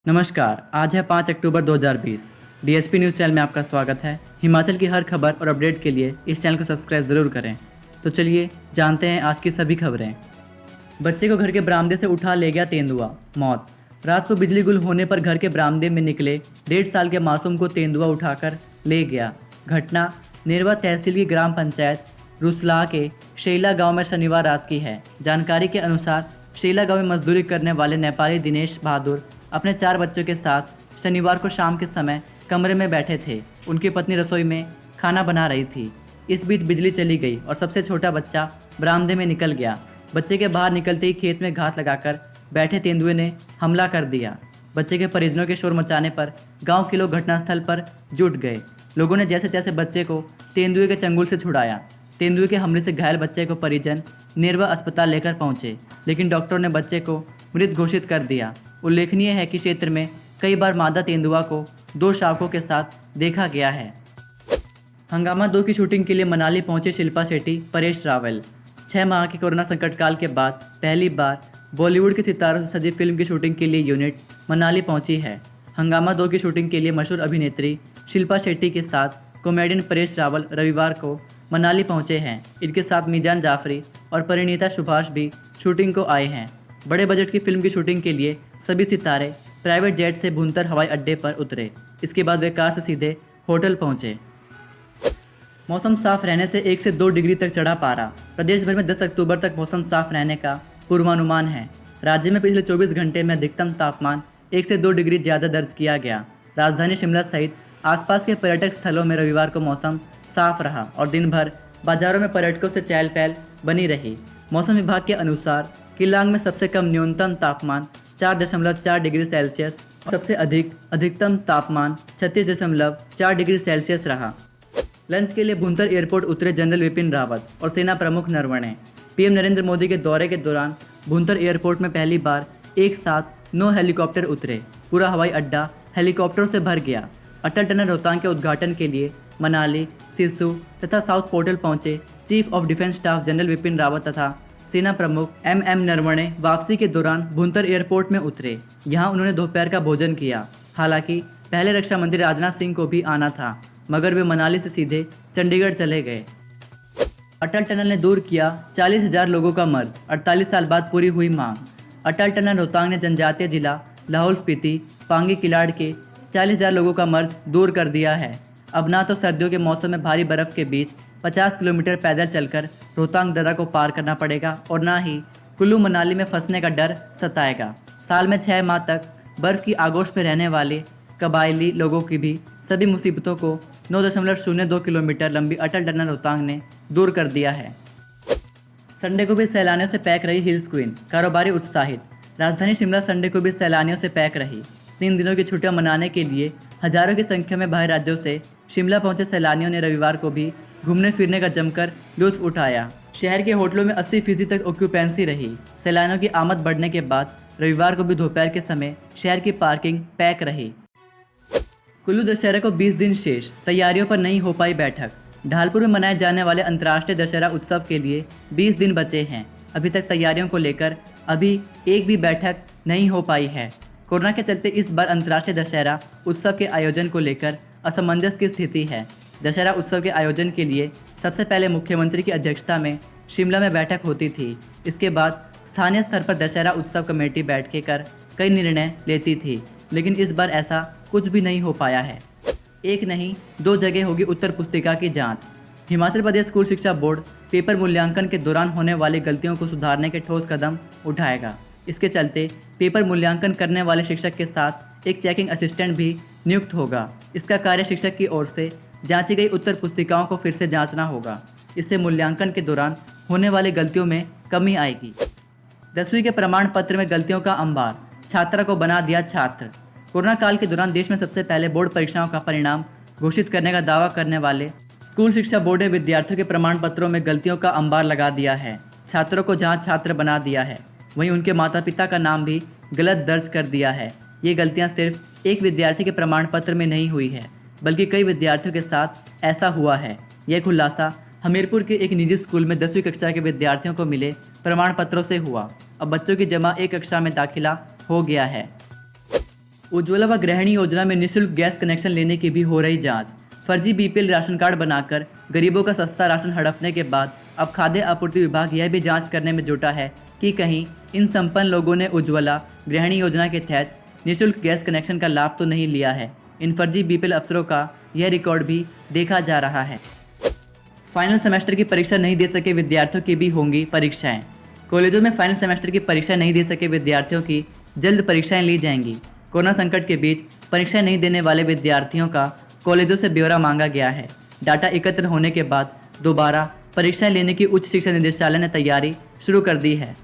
नमस्कार, आज है 5 अक्टूबर 2020। डीएसपी न्यूज़ चैनल में आपका स्वागत है। हिमाचल की हर खबर और अपडेट के लिए इस चैनल को सब्सक्राइब ज़रूर करें। तो चलिए जानते हैं आज की सभी खबरें। बच्चे को घर के बरामदे से उठा ले गया तेंदुआ, मौत। रात को बिजली गुल होने पर घर के बरामदे में निकले 1.5 साल के मासूम को तेंदुआ उठाकर ले गया। घटना नेरवा तहसील की ग्राम पंचायत रुसलाह के शैला गाँव में शनिवार रात की है। जानकारी के अनुसार शैला गाँव में मजदूरी करने वाले नेपाली दिनेश बहादुर अपने 4 बच्चों के साथ शनिवार को शाम के समय कमरे में बैठे थे। उनकी पत्नी रसोई में खाना बना रही थी। इस बीच बिजली चली गई और सबसे छोटा बच्चा बरामदे में निकल गया। बच्चे के बाहर निकलते ही खेत में घात लगाकर बैठे तेंदुए ने हमला कर दिया। बच्चे के परिजनों के शोर मचाने पर गांव के लोग घटनास्थल पर जुट गए। लोगों ने जैसे तैसे बच्चे को तेंदुए के चंगुल से छुड़ाया। तेंदुए के हमले से घायल बच्चे को परिजन नेरवा अस्पताल लेकर पहुंचे, लेकिन डॉक्टरों ने बच्चे को मृत घोषित कर दिया। उल्लेखनीय है कि क्षेत्र में कई बार मादा तेंदुआ को 2 शावकों के साथ देखा गया है। हंगामा 2 की शूटिंग के लिए मनाली पहुंचे शिल्पा शेट्टी, परेश रावल। 6 माह के कोरोना संकट काल के बाद पहली बार बॉलीवुड के सितारों से सजी फिल्म की शूटिंग के लिए यूनिट मनाली पहुंची है। हंगामा 2 की शूटिंग के लिए मशहूर अभिनेत्री शिल्पा शेट्टी के साथ कॉमेडियन परेश रावल रविवार को मनाली पहुंचे हैं। इनके साथ मीजान जाफरी और परिणीता सुभाष भी शूटिंग को आए हैं। बड़े बजट की फिल्म की शूटिंग के लिए सभी सितारे प्राइवेट जेट से भुंतर हवाई अड्डे पर उतरे। इसके बाद वे कार से सीधे होटल पहुंचे। मौसम साफ रहने से 1 से 2 डिग्री तक चढ़ा पारा। प्रदेश भर में 10 अक्टूबर तक मौसम साफ रहने का पूर्वानुमान है। राज्य में पिछले 24 घंटे में अधिकतम तापमान 1 से 2 डिग्री ज़्यादा दर्ज किया गया। राजधानी शिमला सहित आसपास के पर्यटक स्थलों में रविवार को मौसम साफ रहा और दिन भर बाजारों में पर्यटकों से चहल पहल बनी रही। मौसम विभाग के अनुसार किलांग में सबसे कम न्यूनतम तापमान 4.4 डिग्री सेल्सियस, सबसे अधिक अधिकतम तापमान 36.4 डिग्री सेल्सियस रहा। लंच के लिए भुंतर एयरपोर्ट उतरे जनरल विपिन रावत और सेना प्रमुख नरवणे। पीएम नरेंद्र मोदी के दौरे के दौरान भुंतर एयरपोर्ट में पहली बार एक साथ 9 हेलीकॉप्टर उतरे। पूरा हवाई अड्डा हेलीकॉप्टरों से भर गया। अटल टनल रोहतांग के उद्घाटन के लिए मनाली, सिसु तथा साउथ पोर्टल पहुंचे chief of defence staff general Vipin Rawat तथा सेना प्रमुख एम नरवणे वापसी के दौरान भुंतर एयरपोर्ट में उतरे। यहां उन्होंने दोपहर का भोजन किया। हालांकि पहले रक्षा मंत्री राजनाथ सिंह को भी आना था, मगर वे मनाली से सीधे चंडीगढ़ चले गए। अटल टनल ने दूर किया 40,000 लोगों का मर्ज, 48 साल बाद पूरी हुई मांग। अटल टनल रोहतांग ने जनजातीय जिला लाहौल स्पीति, पांगी किलाड़ के 40,000 लोगों का मर्ज दूर कर दिया है। अब ना तो सर्दियों के मौसम में भारी बर्फ के बीच 50 किलोमीटर पैदल चलकर रोहतांग दर्रा को पार करना पड़ेगा और ना ही कुल्लू मनाली में फंसने का डर सताएगा। साल में 6 माह तक बर्फ़ की आगोश में रहने वाले कबायली लोगों की भी सभी मुसीबतों को 9.02 किलोमीटर लंबी अटल टनल रोहतांग ने दूर कर दिया है। संडे को भी सैलानियों से पैक रही हिल्स क्वीन, कारोबारी उत्साहित। राजधानी शिमला संडे को भी सैलानियों से पैक रही। 3 दिनों की छुट्टियां मनाने के लिए हजारों की संख्या में बाहरी राज्यों से शिमला पहुंचे सैलानियों ने रविवार को भी घूमने फिरने का जमकर लुत्फ उठाया। शहर के होटलों में 80% तक ऑक्यूपेंसी रही। सैलानियों की आमद बढ़ने के बाद रविवार को भी दोपहर के समय शहर की पार्किंग पैक रही। कुल्लू दशहरा को 20 दिन शेष, तैयारियों पर नहीं हो पाई बैठक। ढालपुर में मनाए जाने वाले अंतर्राष्ट्रीय दशहरा उत्सव के लिए 20 दिन बचे हैं। अभी तक तैयारियों को लेकर अभी एक भी बैठक नहीं हो पाई है। कोरोना के चलते इस बार अंतर्राष्ट्रीय दशहरा उत्सव के आयोजन को लेकर असमंजस की स्थिति है। दशहरा उत्सव के आयोजन के लिए सबसे पहले मुख्यमंत्री की अध्यक्षता में शिमला में बैठक होती थी। इसके बाद स्थानीय स्तर पर दशहरा उत्सव कमेटी बैठ कर कई निर्णय लेती थी, लेकिन इस बार ऐसा कुछ भी नहीं हो पाया है। एक नहीं 2 जगह होगी उत्तर पुस्तिका की जांच। हिमाचल प्रदेश स्कूल शिक्षा बोर्ड पेपर मूल्यांकन के दौरान होने वाली गलतियों को सुधारने के ठोस कदम उठाएगा। इसके चलते पेपर मूल्यांकन करने वाले शिक्षक के साथ एक चेकिंग असिस्टेंट भी नियुक्त होगा। इसका कार्य शिक्षक की ओर से जांची गई उत्तर पुस्तिकाओं को फिर से जांचना होगा। इससे मूल्यांकन के दौरान होने वाली गलतियों में कमी आएगी। 10वीं के प्रमाण पत्र में गलतियों का अंबार, छात्रा को बना दिया छात्र। कोरोना काल के दौरान देश में सबसे पहले बोर्ड परीक्षाओं का परिणाम घोषित करने का दावा करने वाले स्कूल शिक्षा बोर्ड ने विद्यार्थियों के प्रमाण पत्रों में गलतियों का अंबार लगा दिया है। छात्रों को जहां छात्र बना दिया है, वहीं उनके माता पिता का नाम भी गलत दर्ज कर दिया है। ये गलतियां सिर्फ एक विद्यार्थी के प्रमाण पत्र में नहीं हुई है, बल्कि कई विद्यार्थियों के साथ ऐसा हुआ है। यह खुलासा हमीरपुर के एक निजी स्कूल में 10वीं कक्षा के विद्यार्थियों को मिले प्रमाण पत्रों से हुआ। अब बच्चों की जमा एक कक्षा में दाखिला हो गया है। उज्ज्वला व गृहिणी योजना में निःशुल्क गैस कनेक्शन लेने की भी हो रही जांच। फर्जी बीपीएल राशन कार्ड बनाकर गरीबों का सस्ता राशन हड़पने के बाद अब खाद्य आपूर्ति विभाग यह भी जांच करने में जुटा है कि कहीं इन संपन्न लोगों ने उज्ज्वला गृहिणी योजना के तहत निःशुल्क गैस कनेक्शन का लाभ तो नहीं लिया है। इन फर्जी बीपीएल अफसरों का यह रिकॉर्ड भी देखा जा रहा है। फाइनल सेमेस्टर की परीक्षा नहीं दे सके विद्यार्थियों की भी होंगी परीक्षाएं। कॉलेजों में फाइनल सेमेस्टर की परीक्षा नहीं दे सके विद्यार्थियों की जल्द परीक्षाएं ली जाएंगी। कोरोना संकट के बीच परीक्षाएं नहीं देने वाले विद्यार्थियों का कॉलेजों से ब्यौरा मांगा गया है। डाटा एकत्र होने के बाद दोबारा परीक्षाएं लेने की उच्च शिक्षा निदेशालय ने तैयारी शुरू कर दी है।